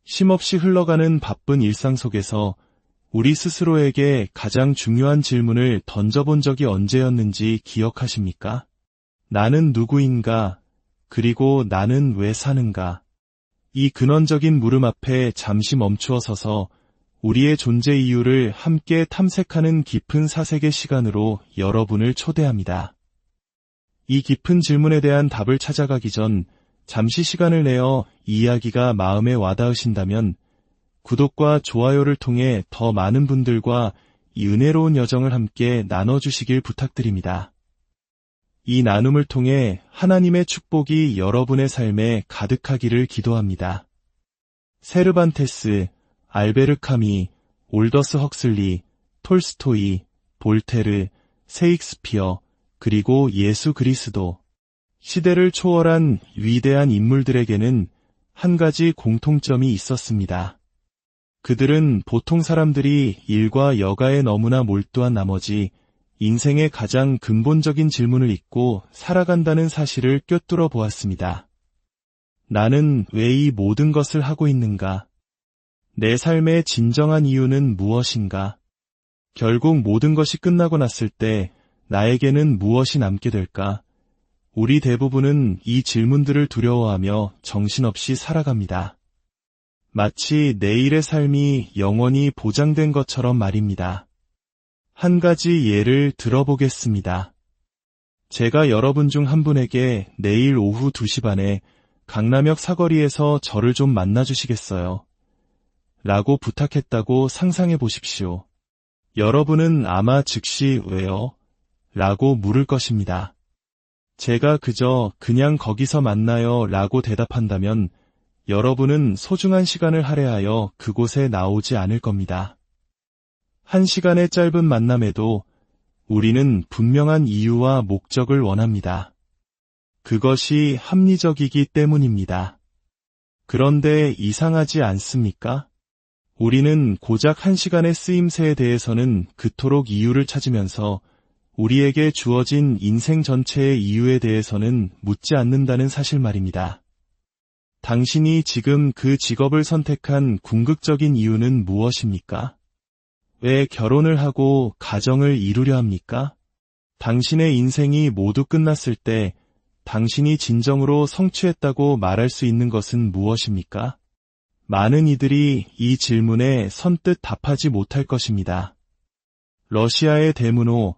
쉼없이 흘러가는 바쁜 일상 속에서 우리 스스로에게 가장 중요한 질문을 던져본 적이 언제였는지 기억하십니까? 나는 누구인가? 그리고 나는 왜 사는가? 이 근원적인 물음 앞에 잠시 멈추어 서서 우리의 존재 이유를 함께 탐색하는 깊은 사색의 시간으로 여러분을 초대합니다. 이 깊은 질문에 대한 답을 찾아가기 전 잠시 시간을 내어 이 이야기가 마음에 와닿으신다면 구독과 좋아요를 통해 더 많은 분들과 이 은혜로운 여정을 함께 나눠주시길 부탁드립니다. 이 나눔을 통해 하나님의 축복이 여러분의 삶에 가득하기를 기도합니다. 세르반테스, 알베르 카미, 올더스 헉슬리, 톨스토이, 볼테르, 세익스피어, 그리고 예수 그리스도. 시대를 초월한 위대한 인물들에게는 한 가지 공통점이 있었습니다. 그들은 보통 사람들이 일과 여가에 너무나 몰두한 나머지 인생의 가장 근본적인 질문을 잊고 살아간다는 사실을 꿰뚫어 보았습니다. 나는 왜 이 모든 것을 하고 있는가? 내 삶의 진정한 이유는 무엇인가? 결국 모든 것이 끝나고 났을 때 나에게는 무엇이 남게 될까? 우리 대부분은 이 질문들을 두려워하며 정신없이 살아갑니다. 마치 내일의 삶이 영원히 보장된 것처럼 말입니다. 한 가지 예를 들어보겠습니다. 제가 여러분 중 한 분에게 내일 오후 2시 반에 강남역 사거리에서 저를 좀 만나주시겠어요? 라고 부탁했다고 상상해 보십시오. 여러분은 아마 즉시 왜요? 라고 물을 것입니다. 제가 그냥 거기서 만나요 라고 대답한다면 여러분은 소중한 시간을 할애하여 그곳에 나오지 않을 겁니다. 1시간의 짧은 만남에도 우리는 분명한 이유와 목적을 원합니다. 그것이 합리적이기 때문입니다. 그런데 이상하지 않습니까? 우리는 고작 1시간의 쓰임새에 대해서는 그토록 이유를 찾으면서 우리에게 주어진 인생 전체의 이유에 대해서는 묻지 않는다는 사실 말입니다. 당신이 지금 그 직업을 선택한 궁극적인 이유는 무엇입니까? 왜 결혼을 하고 가정을 이루려 합니까? 당신의 인생이 모두 끝났을 때 당신이 진정으로 성취했다고 말할 수 있는 것은 무엇입니까? 많은 이들이 이 질문에 선뜻 답하지 못할 것입니다. 러시아의 대문호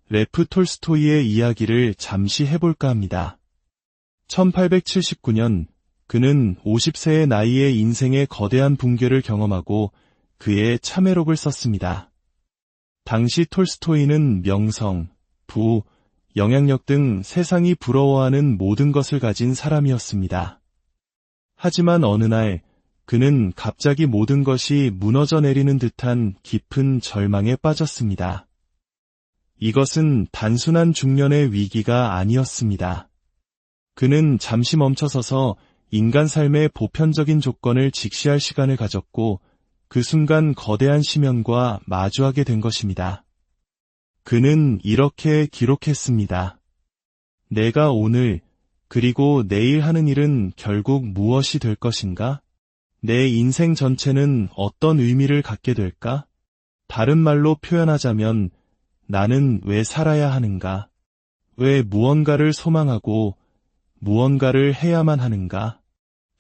레프 톨스토이의 이야기를 잠시 해볼까 합니다. 1879년 그는 50세의 나이에 인생의 거대한 붕괴를 경험하고 그의 참회록을 썼습니다. 당시 톨스토이는 명성, 부, 영향력 등 세상이 부러워하는 모든 것을 가진 사람이었습니다. 하지만 어느 날 그는 갑자기 모든 것이 무너져 내리는 듯한 깊은 절망에 빠졌습니다. 이것은 단순한 중년의 위기가 아니었습니다. 그는 잠시 멈춰서서 인간 삶의 보편적인 조건을 직시할 시간을 가졌고 그 순간 거대한 심연과 마주하게 된 것입니다. 그는 이렇게 기록했습니다. 내가 오늘 그리고 내일 하는 일은 결국 무엇이 될 것인가? 내 인생 전체는 어떤 의미를 갖게 될까? 다른 말로 표현하자면 나는 왜 살아야 하는가? 왜 무언가를 소망하고 무언가를 해야만 하는가?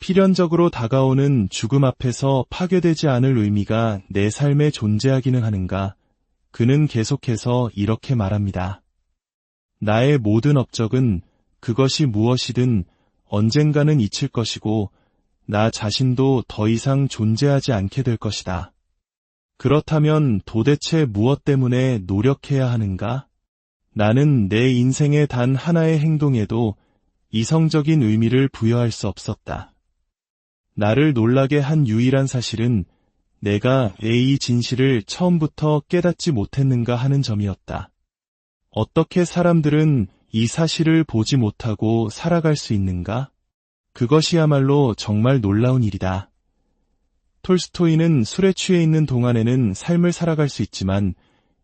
필연적으로 다가오는 죽음 앞에서 파괴되지 않을 의미가 내 삶에 존재하기는 하는가? 그는 계속해서 이렇게 말합니다. 나의 모든 업적은 그것이 무엇이든 언젠가는 잊힐 것이고 나 자신도 더 이상 존재하지 않게 될 것이다. 그렇다면 도대체 무엇 때문에 노력해야 하는가? 나는 내 인생의 단 하나의 행동에도 이성적인 의미를 부여할 수 없었다. 나를 놀라게 한 유일한 사실은 내가 왜 이 진실을 처음부터 깨닫지 못했는가 하는 점이었다. 어떻게 사람들은 이 사실을 보지 못하고 살아갈 수 있는가? 그것이야말로 정말 놀라운 일이다. 톨스토이는 술에 취해 있는 동안에는 삶을 살아갈 수 있지만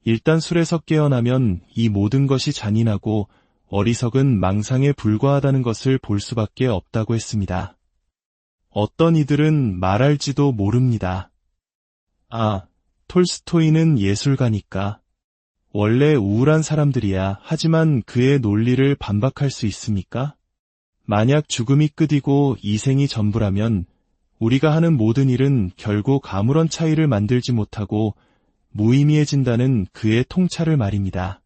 일단 술에서 깨어나면 이 모든 것이 잔인하고 어리석은 망상에 불과하다는 것을 볼 수밖에 없다고 했습니다. 어떤 이들은 말할지도 모릅니다. 아, 톨스토이는 예술가니까. 원래 우울한 사람들이야. 하지만 그의 논리를 반박할 수 있습니까? 만약 죽음이 끝이고 이 생이 전부라면 우리가 하는 모든 일은 결국 아무런 차이를 만들지 못하고 무의미해진다는 그의 통찰을 말입니다.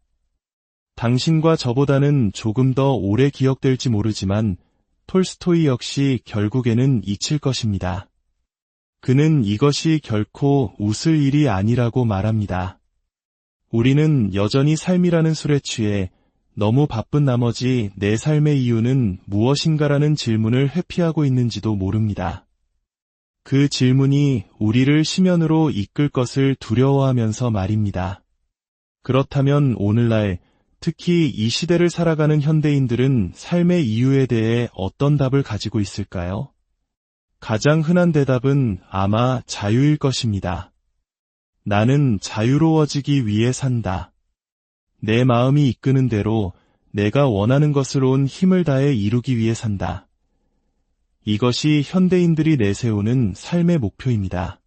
당신과 저보다는 조금 더 오래 기억될지 모르지만 톨스토이 역시 결국에는 잊힐 것입니다. 그는 이것이 결코 웃을 일이 아니라고 말합니다. 우리는 여전히 삶이라는 술에 취해 너무 바쁜 나머지 내 삶의 이유는 무엇인가라는 질문을 회피하고 있는지도 모릅니다. 그 질문이 우리를 심연으로 이끌 것을 두려워하면서 말입니다. 그렇다면 오늘날 특히 이 시대를 살아가는 현대인들은 삶의 이유에 대해 어떤 답을 가지고 있을까요? 가장 흔한 대답은 아마 자유일 것입니다. 나는 자유로워지기 위해 산다. 내 마음이 이끄는 대로 내가 원하는 것을 온 힘을 다해 이루기 위해 산다. 이것이 현대인들이 내세우는 삶의 목표입니다.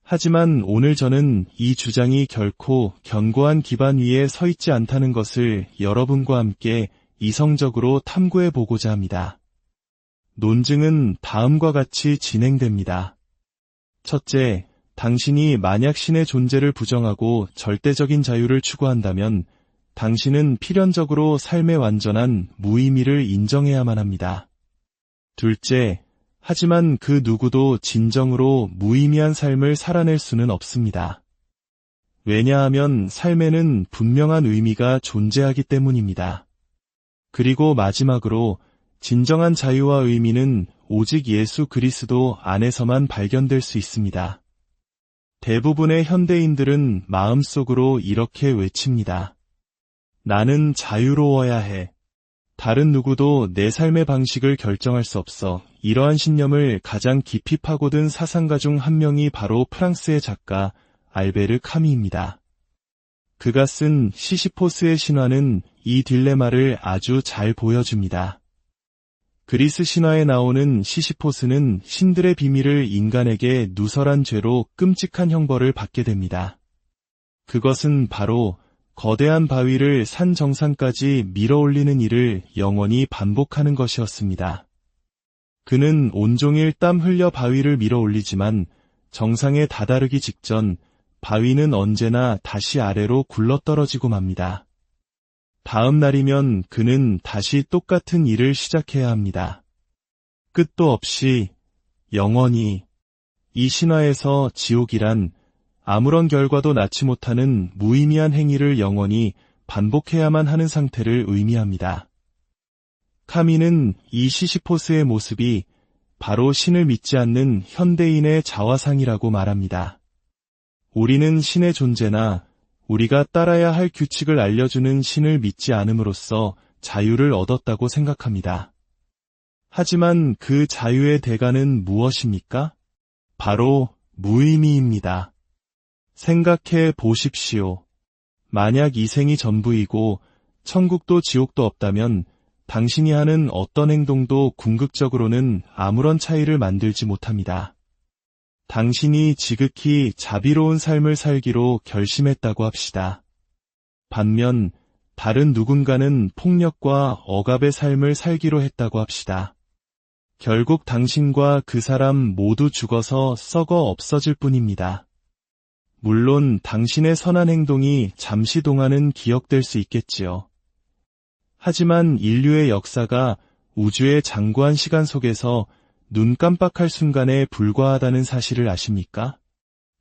하지만 오늘 저는 이 주장이 결코 견고한 기반 위에 서 있지 않다는 것을 여러분과 함께 이성적으로 탐구해 보고자 합니다. 논증은 다음과 같이 진행됩니다. 첫째, 당신이 만약 신의 존재를 부정하고 절대적인 자유를 추구한다면 당신은 필연적으로 삶의 완전한 무의미를 인정해야만 합니다. 둘째, 하지만 그 누구도 진정으로 무의미한 삶을 살아낼 수는 없습니다. 왜냐하면 삶에는 분명한 의미가 존재하기 때문입니다. 그리고 마지막으로 진정한 자유와 의미는 오직 예수 그리스도 안에서만 발견될 수 있습니다. 대부분의 현대인들은 마음속으로 이렇게 외칩니다. 나는 자유로워야 해. 다른 누구도 내 삶의 방식을 결정할 수 없어. 이러한 신념을 가장 깊이 파고든 사상가 중 한 명이 바로 프랑스의 작가 알베르 카미입니다. 그가 쓴 시시포스의 신화는 이 딜레마를 아주 잘 보여줍니다. 그리스 신화에 나오는 시시포스는 신들의 비밀을 인간에게 누설한 죄로 끔찍한 형벌을 받게 됩니다. 그것은 바로 거대한 바위를 산 정상까지 밀어올리는 일을 영원히 반복하는 것이었습니다. 그는 온종일 땀 흘려 바위를 밀어올리지만 정상에 다다르기 직전 바위는 언제나 다시 아래로 굴러떨어지고 맙니다. 다음 날이면 그는 다시 똑같은 일을 시작해야 합니다. 끝도 없이 영원히. 이 신화에서 지옥이란 아무런 결과도 낳지 못하는 무의미한 행위를 영원히 반복해야만 하는 상태를 의미합니다. 카미는 이 시시포스의 모습이 바로 신을 믿지 않는 현대인의 자화상이라고 말합니다. 우리는 신의 존재나 우리가 따라야 할 규칙을 알려주는 신을 믿지 않음으로써 자유를 얻었다고 생각합니다. 하지만 그 자유의 대가는 무엇입니까? 바로 무의미입니다. 생각해 보십시오. 만약 이 생이 전부이고 천국도 지옥도 없다면 당신이 하는 어떤 행동도 궁극적으로는 아무런 차이를 만들지 못합니다. 당신이 지극히 자비로운 삶을 살기로 결심했다고 합시다. 반면 다른 누군가는 폭력과 억압의 삶을 살기로 했다고 합시다. 결국 당신과 그 사람 모두 죽어서 썩어 없어질 뿐입니다. 물론 당신의 선한 행동이 잠시 동안은 기억될 수 있겠지요. 하지만 인류의 역사가 우주의 장구한 시간 속에서 눈 깜빡할 순간에 불과하다는 사실을 아십니까?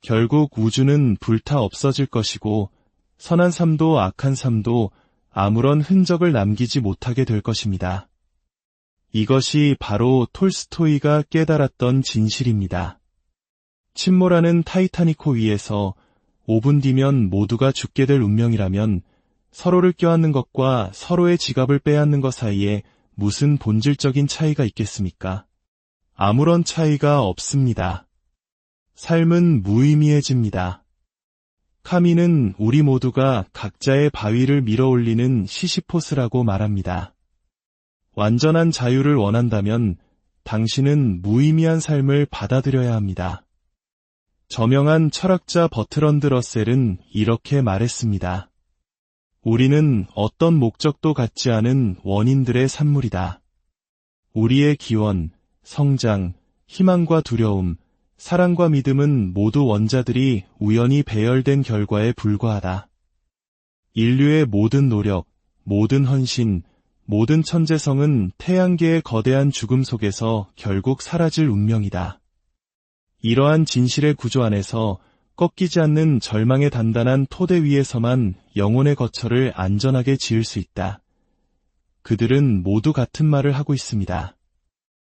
결국 우주는 불타 없어질 것이고 선한 삶도 악한 삶도 아무런 흔적을 남기지 못하게 될 것입니다. 이것이 바로 톨스토이가 깨달았던 진실입니다. 침몰하는 타이타닉호 위에서 5분 뒤면 모두가 죽게 될 운명이라면 서로를 껴안는 것과 서로의 지갑을 빼앗는 것 사이에 무슨 본질적인 차이가 있겠습니까? 아무런 차이가 없습니다. 삶은 무의미해집니다. 카미는 우리 모두가 각자의 바위를 밀어올리는 시시포스라고 말합니다. 완전한 자유를 원한다면 당신은 무의미한 삶을 받아들여야 합니다. 저명한 철학자 버트런드 러셀은 이렇게 말했습니다. 우리는 어떤 목적도 갖지 않은 원인들의 산물이다. 우리의 기원, 성장, 희망과 두려움, 사랑과 믿음은 모두 원자들이 우연히 배열된 결과에 불과하다. 인류의 모든 노력, 모든 헌신, 모든 천재성은 태양계의 거대한 죽음 속에서 결국 사라질 운명이다. 이러한 진실의 구조 안에서 꺾이지 않는 절망의 단단한 토대 위에서만 영혼의 거처를 안전하게 지을 수 있다. 그들은 모두 같은 말을 하고 있습니다.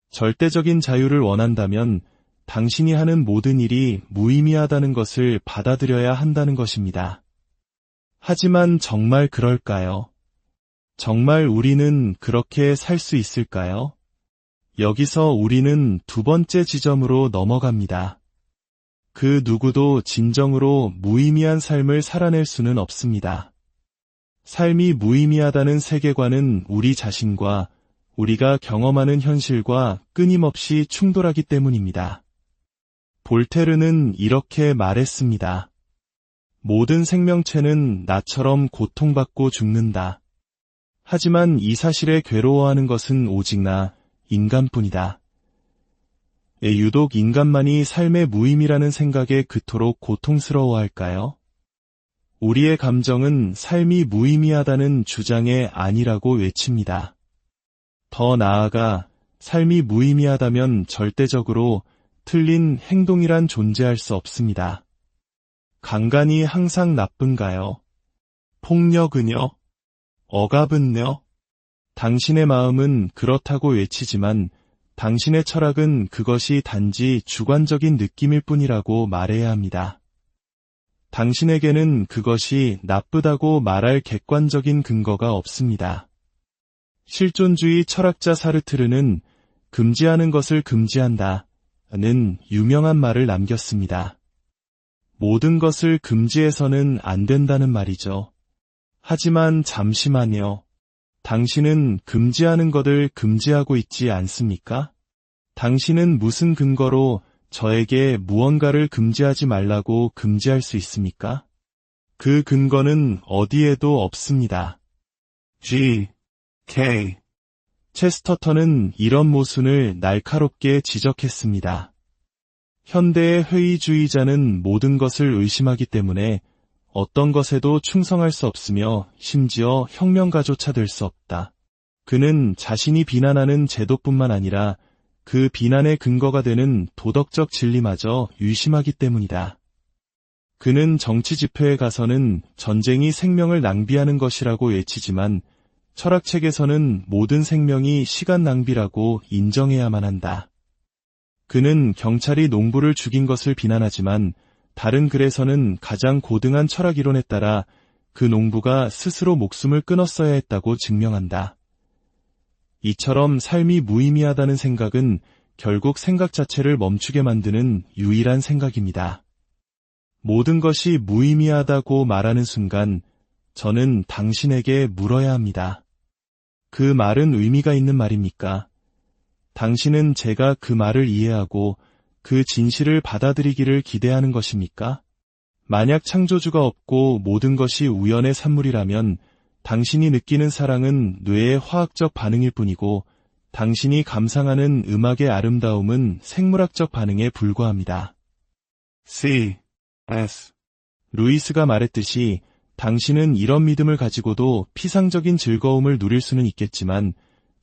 절대적인 자유를 원한다면 당신이 하는 모든 일이 무의미하다는 것을 받아들여야 한다는 것입니다. 하지만 정말 그럴까요? 정말 우리는 그렇게 살 수 있을까요? 여기서 우리는 두 번째 지점으로 넘어갑니다. 그 누구도 진정으로 무의미한 삶을 살아낼 수는 없습니다. 삶이 무의미하다는 세계관은 우리 자신과 우리가 경험하는 현실과 끊임없이 충돌하기 때문입니다. 볼테르는 이렇게 말했습니다. 모든 생명체는 나처럼 고통받고 죽는다. 하지만 이 사실에 괴로워하는 것은 오직 나, 인간뿐이다. 유독 인간만이 삶의 무의미라는 생각에 그토록 고통스러워할까요? 우리의 감정은 삶이 무의미하다는 주장의 아니라고 외칩니다. 더 나아가 삶이 무의미하다면 절대적으로 틀린 행동이란 존재할 수 없습니다. 강간이 항상 나쁜가요? 폭력은요? 억압은요? 당신의 마음은 그렇다고 외치지만 당신의 철학은 그것이 단지 주관적인 느낌일 뿐이라고 말해야 합니다. 당신에게는 그것이 나쁘다고 말할 객관적인 근거가 없습니다. 실존주의 철학자 사르트르는 금지하는 것을 금지한다는 유명한 말을 남겼습니다. 모든 것을 금지해서는 안 된다는 말이죠. 하지만 잠시만요. 당신은 금지하는 것을 금지하고 있지 않습니까? 당신은 무슨 근거로 저에게 무언가를 금지하지 말라고 금지할 수 있습니까? 그 근거는 어디에도 없습니다. G.K. 체스터턴은 이런 모순을 날카롭게 지적했습니다. 현대의 회의주의자는 모든 것을 의심하기 때문에 어떤 것에도 충성할 수 없으며 심지어 혁명가조차 될 수 없다. 그는 자신이 비난하는 제도뿐만 아니라 그 비난의 근거가 되는 도덕적 진리마저 유심하기 때문이다. 그는 정치 집회에 가서는 전쟁이 생명을 낭비하는 것이라고 외치지만 철학책에서는 모든 생명이 시간 낭비라고 인정해야만 한다. 그는 경찰이 농부를 죽인 것을 비난하지만 다른 글에서는 가장 고등한 철학 이론에 따라 그 농부가 스스로 목숨을 끊었어야 했다고 증명한다. 이처럼 삶이 무의미하다는 생각은 결국 생각 자체를 멈추게 만드는 유일한 생각입니다. 모든 것이 무의미하다고 말하는 순간 저는 당신에게 물어야 합니다. 그 말은 의미가 있는 말입니까? 당신은 제가 그 말을 이해하고 그 진실을 받아들이기를 기대하는 것입니까? 만약 창조주가 없고 모든 것이 우연의 산물이라면 당신이 느끼는 사랑은 뇌의 화학적 반응일 뿐이고 당신이 감상하는 음악의 아름다움은 생물학적 반응에 불과합니다. C.S. 루이스가 말했듯이 당신은 이런 믿음을 가지고도 피상적인 즐거움을 누릴 수는 있겠지만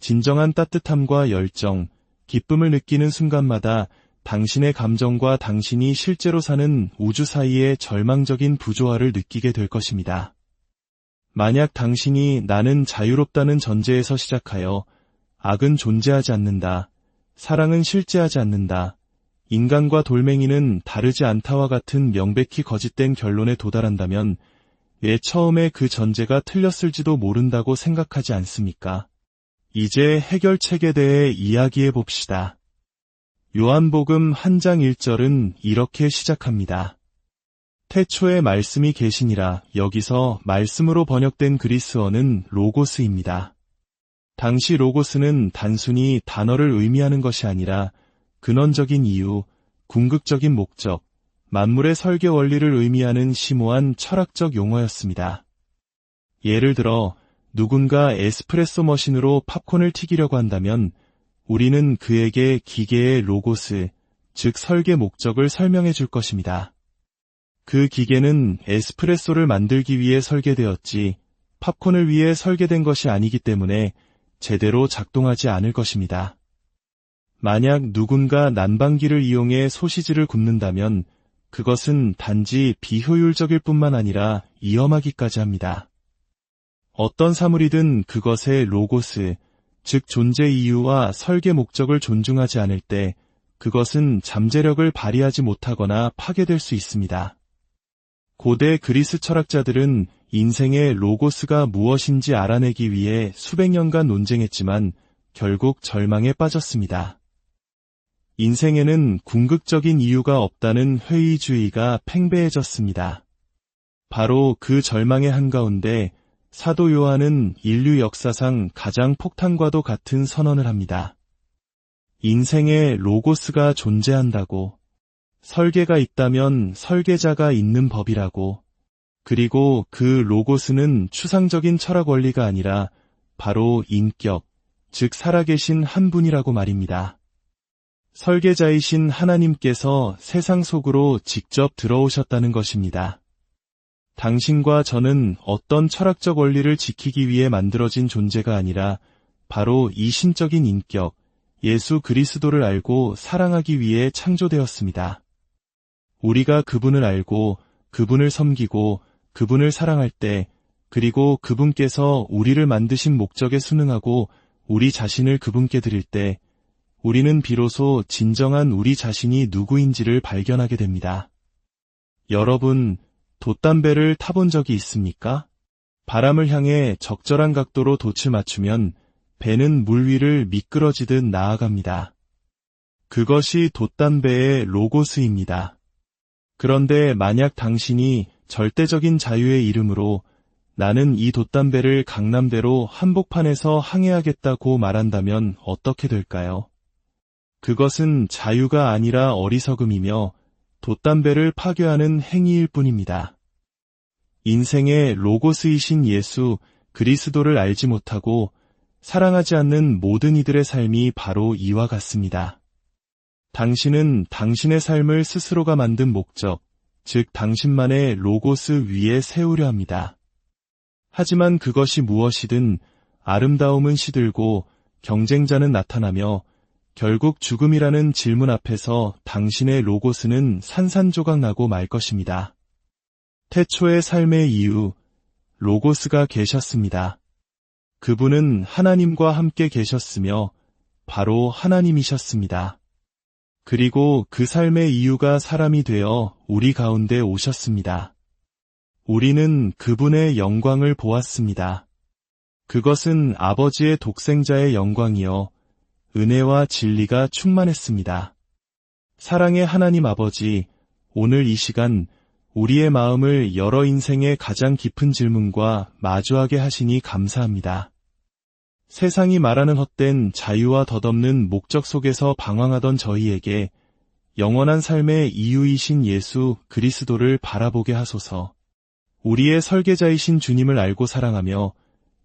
진정한 따뜻함과 열정, 기쁨을 느끼는 순간마다 당신의 감정과 당신이 실제로 사는 우주 사이의 절망적인 부조화를 느끼게 될 것입니다. 만약 당신이 나는 자유롭다는 전제에서 시작하여 악은 존재하지 않는다, 사랑은 실제하지 않는다, 인간과 돌멩이는 다르지 않다와 같은 명백히 거짓된 결론에 도달한다면 왜 처음에 그 전제가 틀렸을지도 모른다고 생각하지 않습니까? 이제 해결책에 대해 이야기해 봅시다. 요한복음 1장 1절은 이렇게 시작합니다. 태초에 말씀이 계시니라. 여기서 말씀으로 번역된 그리스어는 로고스입니다. 당시 로고스는 단순히 단어를 의미하는 것이 아니라 근원적인 이유, 궁극적인 목적, 만물의 설계 원리를 의미하는 심오한 철학적 용어였습니다. 예를 들어 누군가 에스프레소 머신으로 팝콘을 튀기려고 한다면 우리는 그에게 기계의 로고스, 즉 설계 목적을 설명해 줄 것입니다. 그 기계는 에스프레소를 만들기 위해 설계되었지 팝콘을 위해 설계된 것이 아니기 때문에 제대로 작동하지 않을 것입니다. 만약 누군가 난방기를 이용해 소시지를 굽는다면 그것은 단지 비효율적일 뿐만 아니라 위험하기까지 합니다. 어떤 사물이든 그것의 로고스, 즉 존재 이유와 설계 목적을 존중하지 않을 때 그것은 잠재력을 발휘하지 못하거나 파괴될 수 있습니다. 고대 그리스 철학자들은 인생의 로고스가 무엇인지 알아내기 위해 수백 년간 논쟁했지만 결국 절망에 빠졌습니다. 인생에는 궁극적인 이유가 없다는 회의주의가 팽배해졌습니다. 바로 그 절망의 한가운데 사도 요한은 인류 역사상 가장 폭탄과도 같은 선언을 합니다. 인생에 로고스가 존재한다고, 설계가 있다면 설계자가 있는 법이라고, 그리고 그 로고스는 추상적인 철학 원리가 아니라 바로 인격, 즉 살아계신 한 분이라고 말입니다. 설계자이신 하나님께서 세상 속으로 직접 들어오셨다는 것입니다. 당신과 저는 어떤 철학적 원리를 지키기 위해 만들어진 존재가 아니라 바로 이 신적인 인격, 예수 그리스도를 알고 사랑하기 위해 창조되었습니다. 우리가 그분을 알고 그분을 섬기고 그분을 사랑할 때, 그리고 그분께서 우리를 만드신 목적에 순응하고 우리 자신을 그분께 드릴 때 우리는 비로소 진정한 우리 자신이 누구인지를 발견하게 됩니다. 여러분, 돛담배를 타본 적이 있습니까? 바람을 향해 적절한 각도로 돛을 맞추면 배는 물 위를 미끄러지듯 나아갑니다. 그것이 돛담배의 로고스입니다. 그런데 만약 당신이 절대적인 자유의 이름으로 나는 이 돛담배를 강남대로 한복판에서 항해하겠다고 말한다면 어떻게 될까요? 그것은 자유가 아니라 어리석음이며 돛담배를 파괴하는 행위일 뿐입니다. 인생의 로고스이신 예수 그리스도를 알지 못하고 사랑하지 않는 모든 이들의 삶이 바로 이와 같습니다. 당신은 당신의 삶을 스스로가 만든 목적, 즉 당신만의 로고스 위에 세우려 합니다. 하지만 그것이 무엇이든 아름다움은 시들고 경쟁자는 나타나며 결국 죽음이라는 질문 앞에서 당신의 로고스는 산산조각 나고 말 것입니다. 태초의 삶의 이유, 로고스가 계셨습니다. 그분은 하나님과 함께 계셨으며 바로 하나님이셨습니다. 그리고 그 삶의 이유가 사람이 되어 우리 가운데 오셨습니다. 우리는 그분의 영광을 보았습니다. 그것은 아버지의 독생자의 영광이요 은혜와 진리가 충만했습니다. 사랑의 하나님 아버지, 오늘 이 시간 우리의 마음을 여러 인생의 가장 깊은 질문과 마주하게 하시니 감사합니다. 세상이 말하는 헛된 자유와 덧없는 목적 속에서 방황하던 저희에게 영원한 삶의 이유이신 예수 그리스도를 바라보게 하소서. 우리의 설계자이신 주님을 알고 사랑하며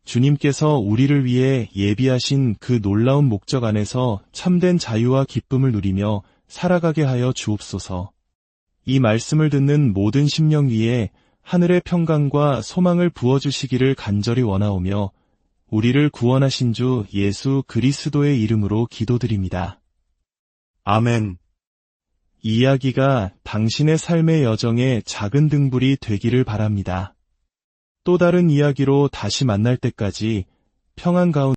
주님께서 우리를 위해 예비하신 그 놀라운 목적 안에서 참된 자유와 기쁨을 누리며 살아가게 하여 주옵소서. 이 말씀을 듣는 모든 심령 위에 하늘의 평강과 소망을 부어주시기를 간절히 원하오며 우리를 구원하신 주 예수 그리스도의 이름으로 기도드립니다. 아멘. 이 이야기가 당신의 삶의 여정에 작은 등불이 되기를 바랍니다. 또 다른 이야기로 다시 만날 때까지 평안 가운데